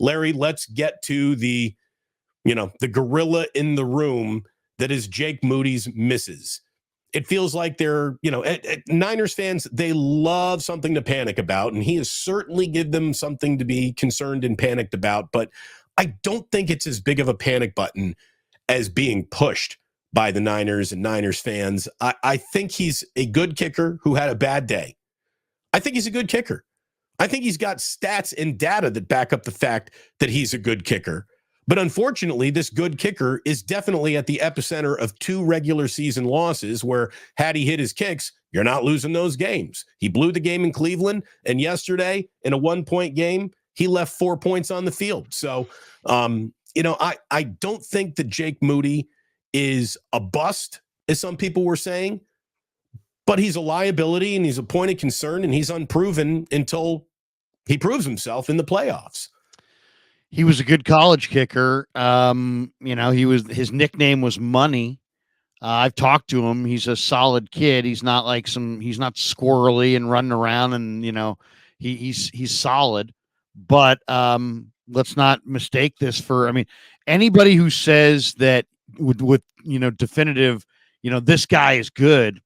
Larry, let's get to the gorilla in the room that is Jake Moody's misses. It feels like they're, Niners fans, they love something to panic about, and he has certainly given them something to be concerned and panicked about, but I don't think it's as big of a panic button as being pushed by the Niners and Niners fans. I think he's a good kicker who had a bad day. I think he's a good kicker. I think he's got stats and data that back up the fact that he's a good kicker. But unfortunately, this good kicker is definitely at the epicenter of 2 regular season losses where had he hit his kicks, you're not losing those games. He blew the game in Cleveland, and yesterday in a 1-point game, he left 4 points on the field. So, I don't think that Jake Moody is a bust, as some people were saying, but he's a liability and he's a point of concern, and he's unproven until he proves himself in the playoffs. He was a good college kicker. His nickname was Money. I've talked to him. He's a solid kid. He's not he's not squirrely and running around, and he's solid. But let's not mistake this for. Anybody who says that with definitive, this guy is good.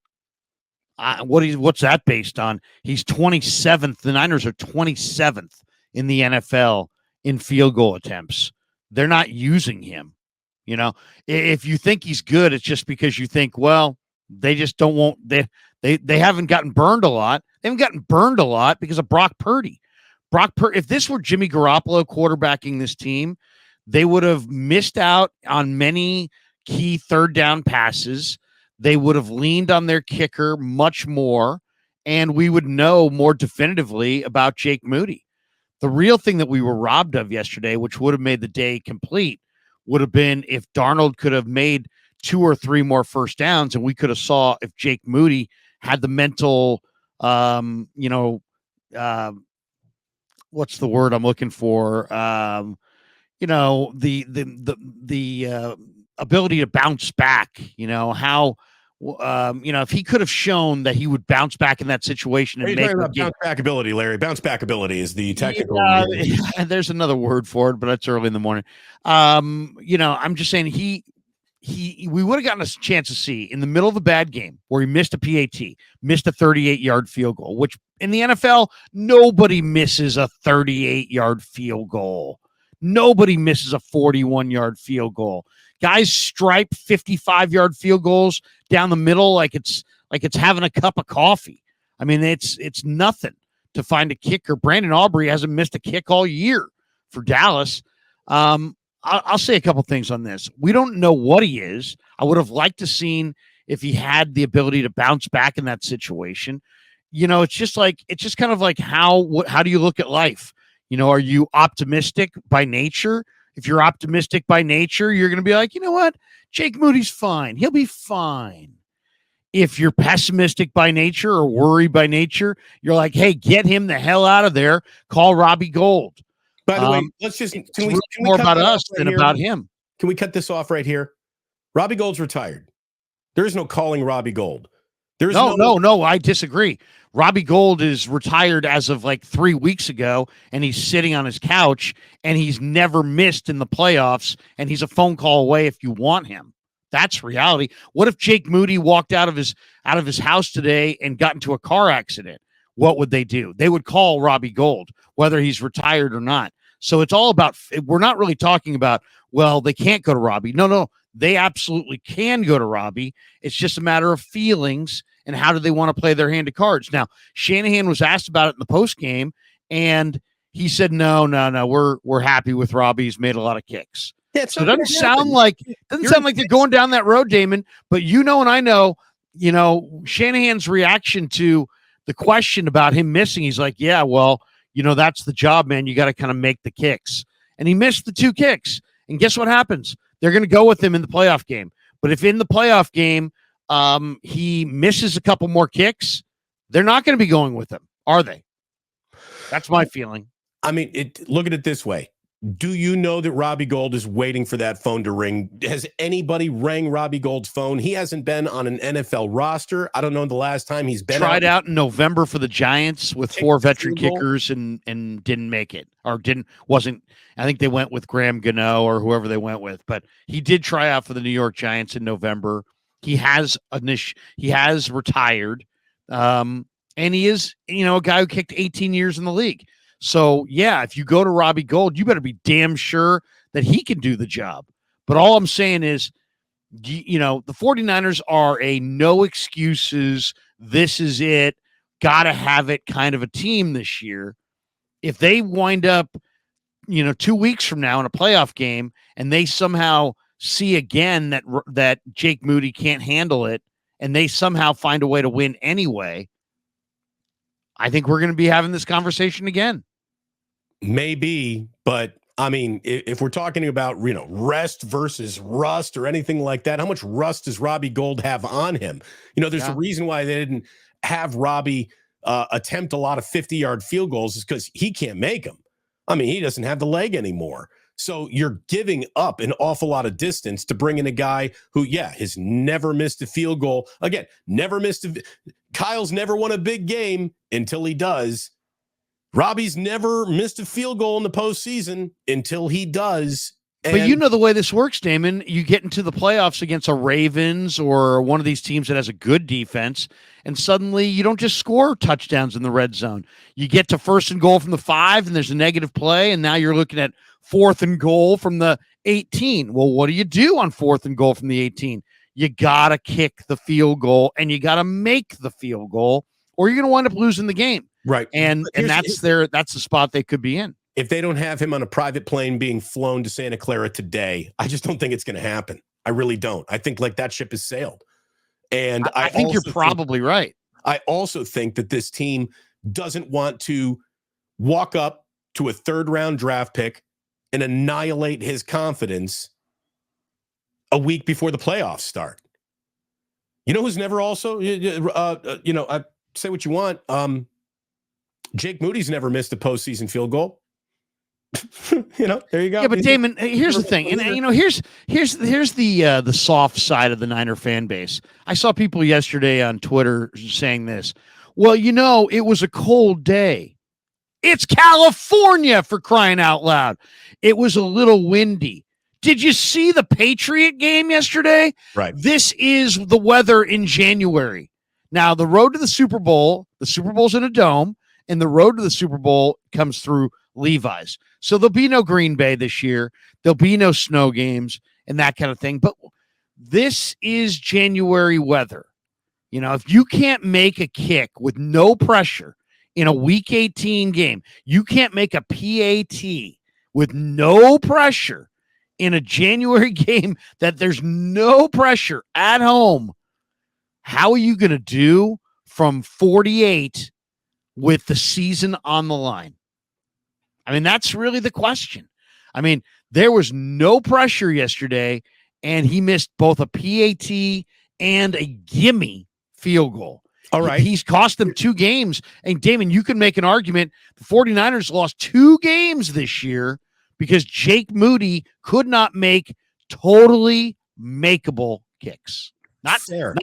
What's that based on? He's 27th. The Niners are 27th in the NFL in field goal attempts. They're not using him. If you think he's good, it's just because you think, well, they just don't want they haven't gotten burned a lot. They haven't gotten burned a lot because of Brock Purdy. If this were Jimmy Garoppolo quarterbacking this team, they would have missed out on many key third down passes. They would have leaned on their kicker much more, and we would know more definitively about Jake Moody. The real thing that we were robbed of yesterday, which would have made the day complete, would have been if Darnold could have made 2 or 3 more first downs, and we could have saw if Jake Moody had the mental, what's the word I'm looking for? The ability to bounce back. If he could have shown that he would bounce back in that situation and make bounce back ability, Larry. Bounce back ability is the technical. There's another word for it, but it's early in the morning. I'm just saying we would have gotten a chance to see in the middle of a bad game where he missed a PAT, missed a 38-yard field goal, which in the NFL, nobody misses a 38-yard field goal. Nobody misses a 41-yard field goal. Guys stripe 55-yard field goals down the middle like it's having a cup of coffee. It's nothing to find a kicker. Brandon Aubrey hasn't missed a kick all year for Dallas. I'll say a couple things on this. We don't know what he is. I would have liked to seen if he had the ability to bounce back in that situation. It's just kind of like how do you look at life? Are you optimistic by nature? If you're optimistic by nature, you're going to be like, you know what? Jake Moody's fine. He'll be fine. If you're pessimistic by nature or worried by nature, you're like, hey, get him the hell out of there. Call Robbie Gould. By the way, let's just can we more about us than about him. Can we cut this off right here? Robbie Gould's retired. There is no calling Robbie Gould. No, I disagree. Robbie Gould is retired as of like 3 weeks ago, and he's sitting on his couch, and he's never missed in the playoffs, and he's a phone call away if you want him. That's reality. What if Jake Moody walked out of his house today and got into a car accident? What would they do? They would call Robbie Gould, whether he's retired or not. So it's all about, we're not really talking about, well, they can't go to Robbie. No, they absolutely can go to Robbie. It's just a matter of feelings and how do they want to play their hand of cards. Now, Shanahan was asked about it in the post game, and he said, no, we're happy with Robbie. He's made a lot of kicks. Yeah, so it doesn't sound like they're going down that road, Damon. But and I know, Shanahan's reaction to the question about him missing, he's like, yeah, well, that's the job, man. You got to kind of make the kicks. And he missed the 2 kicks. And guess what happens? They're going to go with him in the playoff game. But if in the playoff game he misses a couple more kicks, they're not going to be going with him, are they? That's my feeling. Look at it this way. Do you know that Robbie Gould is waiting for that phone to ring? Has anybody rang Robbie Gould's phone? He hasn't been on an NFL roster. I don't know the last time he's been tried out in November for the Giants with 4 veteran field goal. kickers and didn't make it, or wasn't. I think they went with Graham Gano or whoever they went with, but he did try out for the New York Giants in November. He has retired, and he is a guy who kicked 18 years in the league. So, yeah, if you go to Robbie Gould, you better be damn sure that he can do the job. But all I'm saying is, the 49ers are a no excuses, this is it, got to have it kind of a team this year. If they wind up, 2 weeks from now in a playoff game and they somehow see again that Jake Moody can't handle it and they somehow find a way to win anyway, I think we're going to be having this conversation again. Maybe, but I mean, if we're talking about, rest versus rust or anything like that, how much rust does Robbie Gould have on him? There's a reason why they didn't have Robbie attempt a lot of 50-yard field goals is because he can't make them. I mean, he doesn't have the leg anymore. So you're giving up an awful lot of distance to bring in a guy who, has never missed a field goal. Again, Kyle's never won a big game until he does. Robbie's never missed a field goal in the postseason until he does. But the way this works, Damon, you get into the playoffs against a Ravens or one of these teams that has a good defense, and suddenly you don't just score touchdowns in the red zone. You get to 1st and goal from the 5, and there's a negative play, and now you're looking at 4th and goal from the 18. Well, what do you do on 4th and goal from the 18? You got to kick the field goal, and you got to make the field goal, or you're going to wind up losing the game. Right. And that's the spot they could be in. If they don't have him on a private plane being flown to Santa Clara today, I just don't think it's going to happen. I really don't. I think that ship has sailed. And I think you're probably right. I also think that this team doesn't want to walk up to a 3rd-round draft pick and annihilate his confidence a week before the playoffs start. Who's never also, I say what you want. Jake Moody's never missed a postseason field goal. There you go. Yeah, but Damon, here's the thing, and here's the soft side of the Niner fan base. I saw people yesterday on Twitter saying this. Well, it was a cold day. It's California, for crying out loud. It was a little windy. Did you see the Patriot game yesterday? Right. This is the weather in January. Now, the road to the Super Bowl's in a dome, and the road to the Super Bowl comes through Levi's. So there'll be no Green Bay this year. There'll be no snow games and that kind of thing. But this is January weather. If you can't make a kick with no pressure in a Week 18 game, you can't make a PAT with no pressure in a January game that there's no pressure at home, how are you going to do from 48 with the season on the line? I mean, that's really the question. I mean, there was no pressure yesterday, and he missed both a PAT and a gimme field goal. All right. He's cost them 2 games. And, Damon, you can make an argument the 49ers lost 2 games this year because Jake Moody could not make totally makeable kicks. Not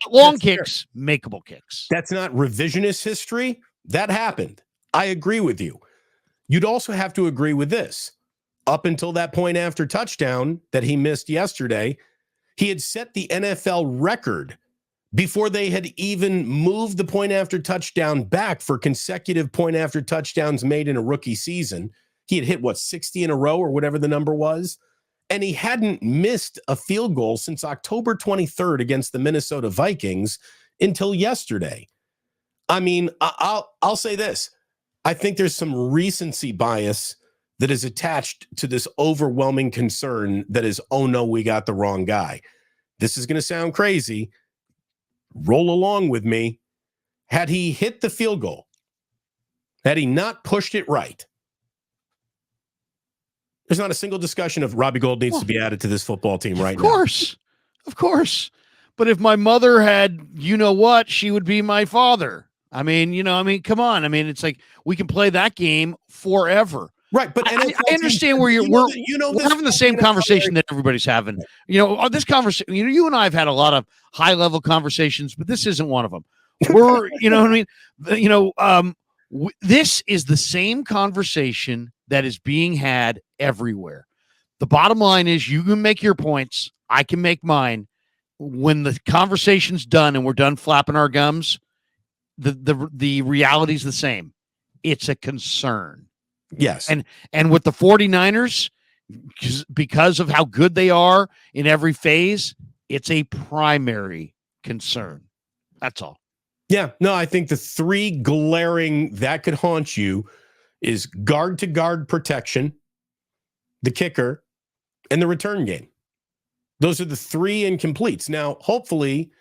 long kicks, makeable kicks. That's not revisionist history. That happened. I agree with you. You'd also have to agree with this. Up until that point after touchdown that he missed yesterday, he had set the NFL record before they had even moved the point after touchdown back for consecutive point after touchdowns made in a rookie season. He had hit, 60 in a row or whatever the number was. And he hadn't missed a field goal since October 23rd against the Minnesota Vikings until yesterday. I mean, I'll say this. I think there's some recency bias that is attached to this overwhelming concern that is, oh no, we got the wrong guy. This is going to sound crazy. Roll along with me. Had he hit the field goal, had he not pushed it right, there's not a single discussion of Robbie Gould needs to be added to this football team right now. Of course. But if my mother had, she would be my father. I mean, come on. I mean, it's like we can play that game forever. Right, but I understand where we're having the same conversation that everybody's having. This conversation. You and I have had a lot of high level conversations, but this isn't one of them. We're, you know what I mean. This is the same conversation that is being had everywhere. The bottom line is, you can make your points, I can make mine. When the conversation's done and we're done flapping our gums, the reality's the same. It's a concern. Yes. And with the 49ers, because of how good they are in every phase, it's a primary concern. That's all. Yeah. No, I think the three glaring that could haunt you is guard to guard protection, the kicker, and the return game. Those are the three incompletes. Now, hopefully,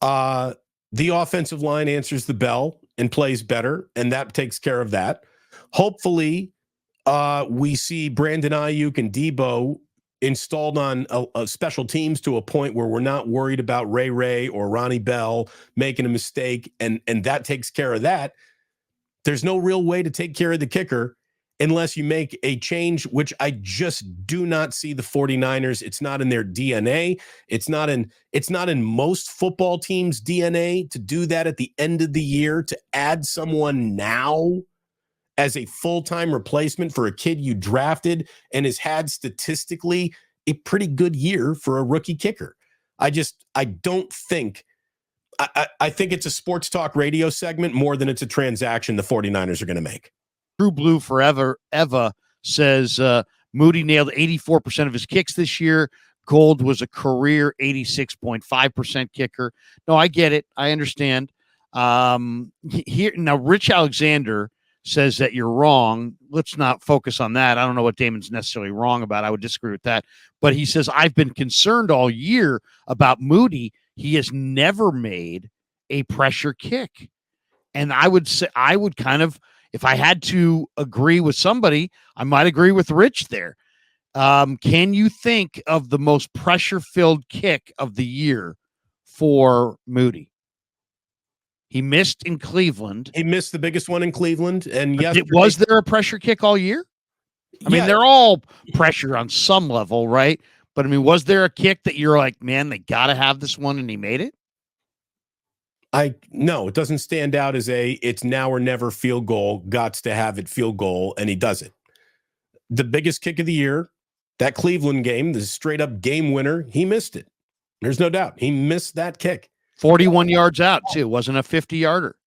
the offensive line answers the bell and plays better, and that takes care of that. Hopefully, we see Brandon Ayuk and Debo installed on a special teams to a point where we're not worried about Ray or Ronnie Bell making a mistake, and that takes care of that. There's no real way to take care of the kicker unless you make a change, which I just do not see the 49ers. It's not in their DNA. It's not in most football teams' DNA to do that at the end of the year, to add someone now as a full-time replacement for a kid you drafted and has had statistically a pretty good year for a rookie kicker. I don't think, I think it's a sports talk radio segment more than it's a transaction the 49ers are going to make. True Blue Forever Eva says Moody nailed 84% of his kicks this year. Gold was a career 86.5% kicker. No, I get it. I understand. Here now, Rich Alexander says that you're wrong. Let's not focus on that. I don't know what Damon's necessarily wrong about. I would disagree with that. But he says, I've been concerned all year about Moody. He has never made a pressure kick. And I would say, if I had to agree with somebody, I might agree with Rich there. Can you think of the most pressure-filled kick of the year for Moody? He missed in Cleveland. He missed the biggest one in Cleveland. And yes, was there a pressure kick all year? I mean, they're all pressure on some level, right? But I mean, was there a kick that you're like, man, they got to have this one, and he made it? No, it doesn't stand out as it's now or never field goal, gots to have it field goal, and he does it. The biggest kick of the year, that Cleveland game, the straight up game winner, he missed it. There's no doubt. He missed that kick. 41 yards out, too. Wasn't a 50-yarder.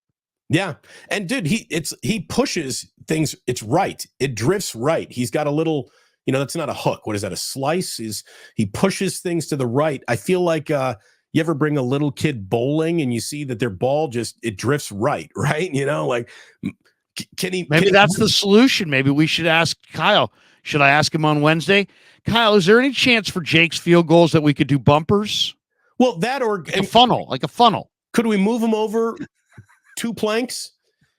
Yeah. And dude, he pushes things. It's right. It drifts right. He's got a little, that's not a hook. What is that? A slice? He pushes things to the right. I feel like you ever bring a little kid bowling and you see that their ball it drifts right? Like, Maybe that's the solution. Maybe we should ask Kyle. Should I ask him on Wednesday? Kyle, is there any chance for Jake's field goals that we could do bumpers? Well, that or like a funnel. Could we move him over 2 planks?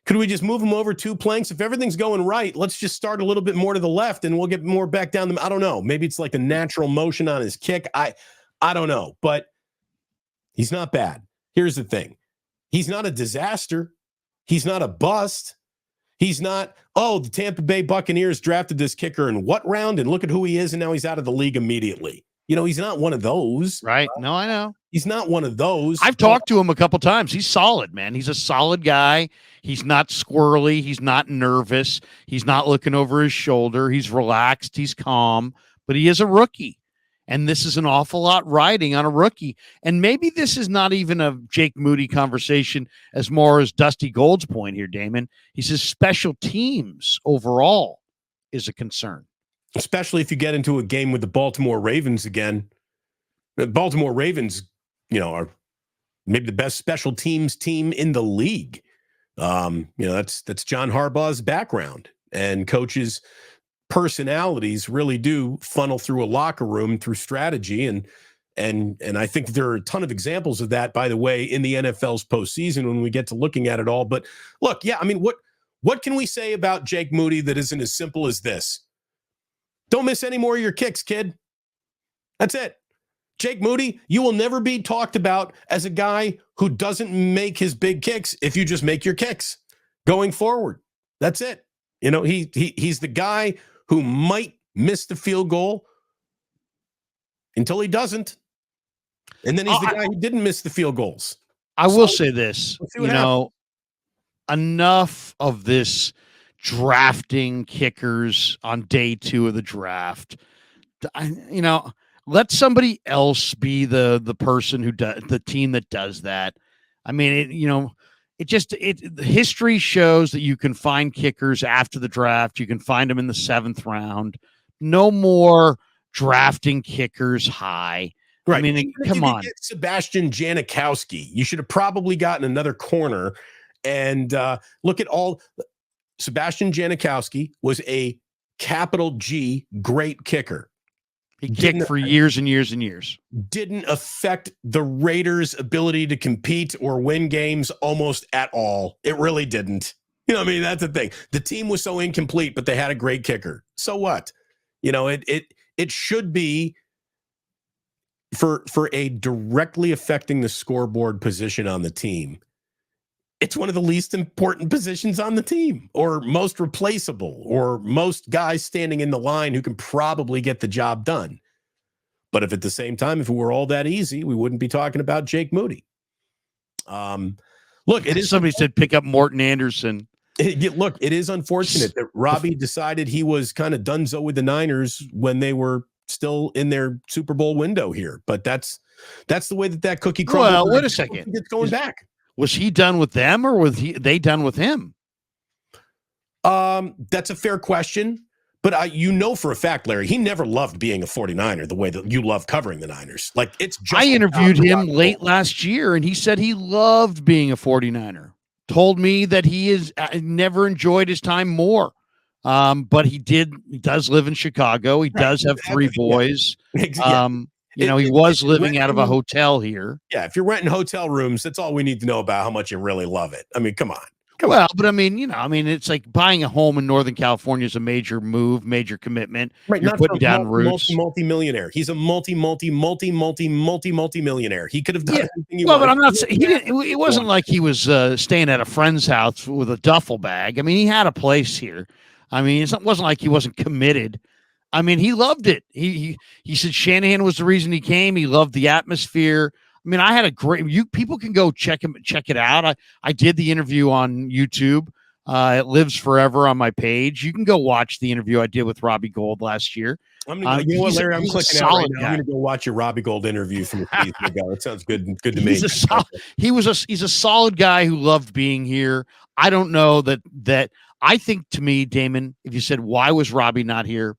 Could we just move him over 2 planks? If everything's going right, let's just start a little bit more to the left and we'll get more back down. I don't know. Maybe it's like a natural motion on his kick. I don't know, but he's not bad. Here's the thing. He's not a disaster. He's not a bust. He's not, the Tampa Bay Buccaneers drafted this kicker in what round? And look at who he is. And now he's out of the league immediately. He's not one of those. Right. No, I know. He's not one of those. I've talked to him a couple times. He's solid, man. He's a solid guy. He's not squirrely. He's not nervous. He's not looking over his shoulder. He's relaxed. He's calm. But he is a rookie. And this is an awful lot riding on a rookie. And maybe this is not even a Jake Moody conversation as more as Dusty Gold's point here, Damon. He says special teams overall is a concern. Especially if you get into a game with the Baltimore Ravens again. The Baltimore Ravens, are maybe the best special teams team in the league. That's John Harbaugh's background, and coaches' personalities really do funnel through a locker room through strategy. And I think there are a ton of examples of that, by the way, in the NFL's postseason when we get to looking at it all. But look, what can we say about Jake Moody that isn't as simple as this? Don't miss any more of your kicks, kid. That's it. Jake Moody, you will never be talked about as a guy who doesn't make his big kicks if you just make your kicks going forward. That's it. He's the guy who might miss the field goal until he doesn't. And then he's the guy who didn't miss the field goals. I will say this, happens. Enough of this drafting kickers on day 2 of the draft. Let somebody else be the person who does the team that does that. I mean, history shows that you can find kickers after the draft. You can find them in the 7th round. No more drafting kickers high. Right. I mean, come on. Get Sebastian Janikowski. You should have probably gotten another corner. And look at all. Sebastian Janikowski was a capital G great kicker. He kicked for years and years and years. Didn't affect the Raiders' ability to compete or win games almost at all. It really didn't. That's the thing. The team was so incomplete, but they had a great kicker. So what? It should be for a directly affecting the scoreboard position on the team. It's one of the least important positions on the team, or most replaceable, or most guys standing in the line who can probably get the job done. But if at the same time, if it were all that easy, we wouldn't be talking about Jake Moody. Look, it is. Somebody said pick up Morton Anderson. Look, it is unfortunate that Robbie decided he was kind of donezo with the Niners when they were still in their Super Bowl window here. But that's the way that cookie crumbles. Well, wait a second. It's going back. Was he done with them, or was they done with him? That's a fair question. But for a fact, Larry, he never loved being a 49er the way that you love covering the Niners. Like, it's just. I interviewed him late last year, and he said he loved being a 49er. Told me that he never enjoyed his time more. But he does live in Chicago. He does have 3 boys. He was living out of a hotel here. Yeah, if you're renting hotel rooms, that's all we need to know about how much you really love it. I mean, come on. But I mean, it's like buying a home in Northern California is a major move, major commitment. Right, you're putting down roots. Multi-millionaire. He's a multi-millionaire. He could have done anything he wanted. But I'm not saying he didn't. It wasn't like he was staying at a friend's house with a duffel bag. I mean, he had a place here. I mean, it wasn't like he wasn't committed. I mean, he loved it. He said Shanahan was the reason he came. He loved the atmosphere. I mean, I had a great. People can go check it out. I did the interview on YouTube. It lives forever on my page. You can go watch the interview I did with Robbie Gold last year. Larry, I'm clicking out right now. I'm going to go watch your Robbie Gold interview from a season ago. It sounds good to me. He's a solid guy who loved being here. I don't know that. I think, to me, Damon, if you said why was Robbie not here,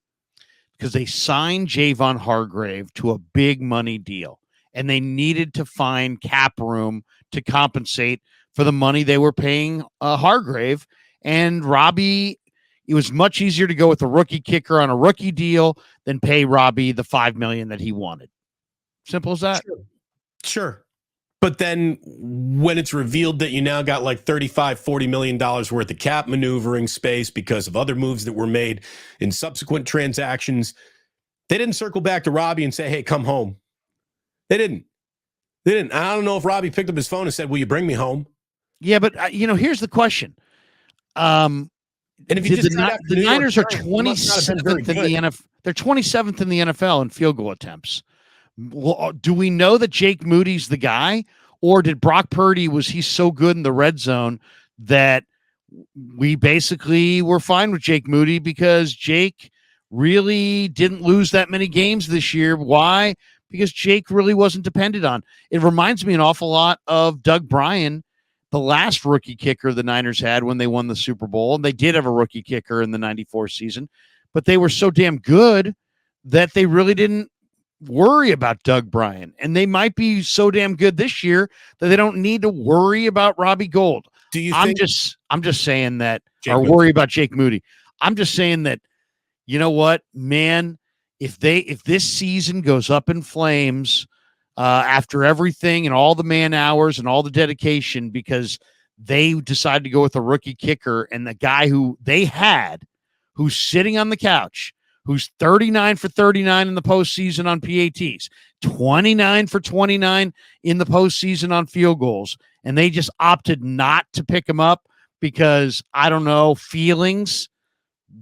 because they signed Javon Hargrave to a big money deal. And they needed to find cap room to compensate for the money they were paying Hargrave. And Robbie, it was much easier to go with a rookie kicker on a rookie deal than pay Robbie the $5 million that he wanted. Simple as that. Sure. But then when it's revealed that you now got like $35-40 million worth of cap maneuvering space because of other moves that were made in subsequent transactions, they didn't circle back to Robbie and say, hey, come home. They didn't. I don't know if Robbie picked up his phone and said, will you bring me home? Yeah, but, here's the question. And if you the Niners are 27th in the NFL. They're 27th in the NFL in field goal attempts. Well, do we know that Jake Moody's the guy, or did Brock Purdy, was he so good in the red zone that we basically were fine with Jake Moody because Jake really didn't lose that many games this year? Why? Because Jake really wasn't depended on. It reminds me an awful lot of Doug Bryan, the last rookie kicker the Niners had when they won the Super Bowl. And they did have a rookie kicker in the 94 season, but they were so damn good that they really didn't worry about Doug Bryan. And they might be so damn good this year that they don't need to worry about Robbie Gold. I'm just saying that, or worry about Jake Moody. I'm just saying that, you know what, man, if this season goes up in flames after everything and all the man hours and all the dedication because they decided to go with a rookie kicker and the guy who they had, who's sitting on the couch, who's 39 for 39 in the postseason on PATs, 29 for 29 in the postseason on field goals, and they just opted not to pick him up because, I don't know, feelings.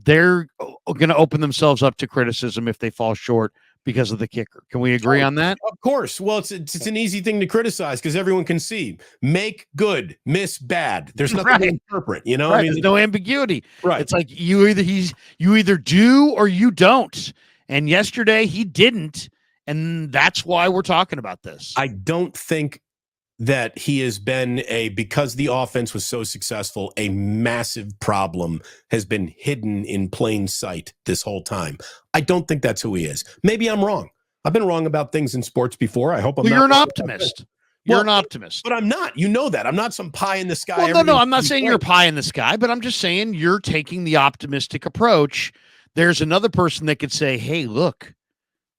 they're going to open themselves up to criticism if they fall short because of the kicker. Can we agree on that? Of course. Well, it's an easy thing to criticize because everyone can see. Make good, miss bad. There's nothing to interpret, you know? Right. I mean, there's no ambiguity. right. It's like you either do or you don't. And yesterday he didn't, and that's why we're talking about this. I don't think that he has been because the offense was so successful, a massive problem has been hidden in plain sight this whole time. I don't think that's who he is. Maybe I'm wrong. I've been wrong about things in sports before. I hope I'm not. You're an optimist. You're an optimist. But I'm not. You know that. I'm not some pie in the sky. Well, no, I'm not saying you're pie in the sky, but I'm just saying you're taking the optimistic approach. There's another person that could say, hey, look,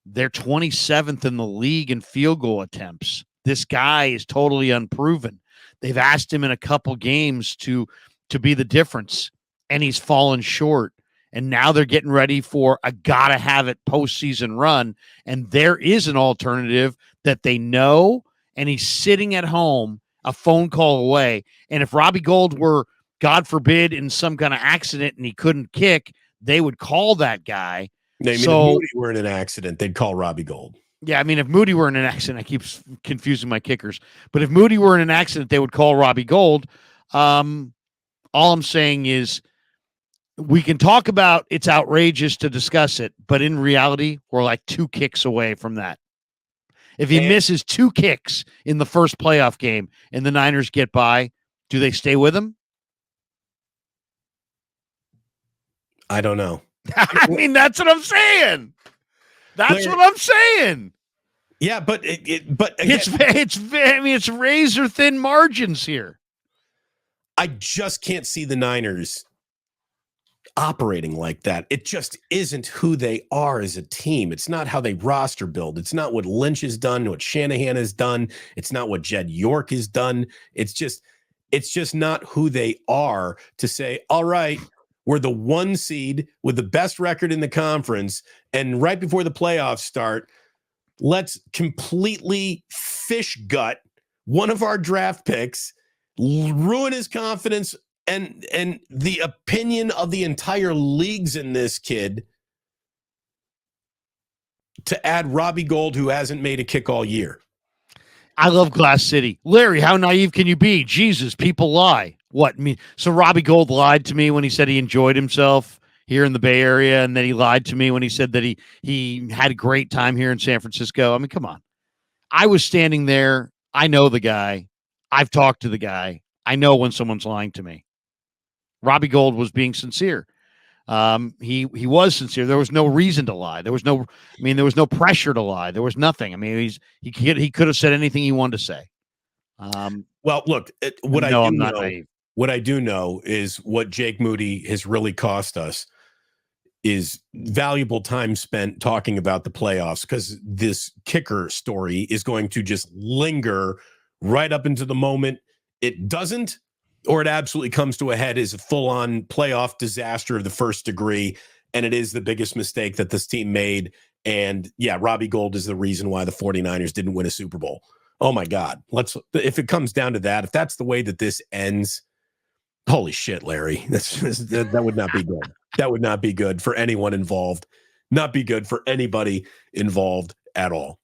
they're 27th in the league in field goal attempts. This guy is totally unproven. They've asked him in a couple games to be the difference, and he's fallen short. And now they're getting ready for a gotta-have-it postseason run, and there is an alternative that they know, and he's sitting at home a phone call away. And if Robbie Gould were, God forbid, in some kind of accident and he couldn't kick, they would call that guy. If Moody were in an accident, they'd call Robbie Gould. Yeah, I mean, if Moody were in an accident, I keep confusing my kickers. But if Moody were in an accident, they would call Robbie Gould. All I'm saying is we can talk about it's outrageous to discuss it, but in reality, we're like 2 kicks away from that. If he misses 2 kicks in the first playoff game and the Niners get by, do they stay with him? I don't know. I mean, that's what I'm saying. That's what I'm saying. Yeah, but again, it's razor thin margins here. I just can't see the Niners operating like that. It just isn't who they are as a team. It's not how they roster build. It's not what Lynch has done, what Shanahan has done. It's not what Jed York has done. It's just not who they are to say, all right, we're the 1 seed with the best record in the conference. And right before the playoffs start, let's completely fish gut one of our draft picks, ruin his confidence and the opinion of the entire league's in this kid to add Robbie Gould, who hasn't made a kick all year. I love Glass City. Larry, how naive can you be? Jesus, people lie. What? So Robbie Gould lied to me when he said he enjoyed himself here in the Bay Area, and then he lied to me when he said that he had a great time here in San Francisco. I mean, come on. I was standing there. I know the guy. I've talked to the guy. I know when someone's lying to me. Robbie Gould was being sincere. He was sincere. There was no reason to lie. There was no pressure to lie. There was nothing. I mean, he could have said anything he wanted to say. Well, look, what I do know is what Jake Moody has really cost us is valuable time spent talking about the playoffs, because this kicker story is going to just linger right up into the moment it doesn't, or it absolutely comes to a head as a full-on playoff disaster of the first degree, and it is the biggest mistake that this team made. And yeah, Robbie Gould is the reason why the 49ers didn't win a Super Bowl. Oh my God. If it comes down to that, if that's the way that this ends, holy shit, Larry, that would not be good. That would not be good for anyone involved. Not be good for anybody involved at all.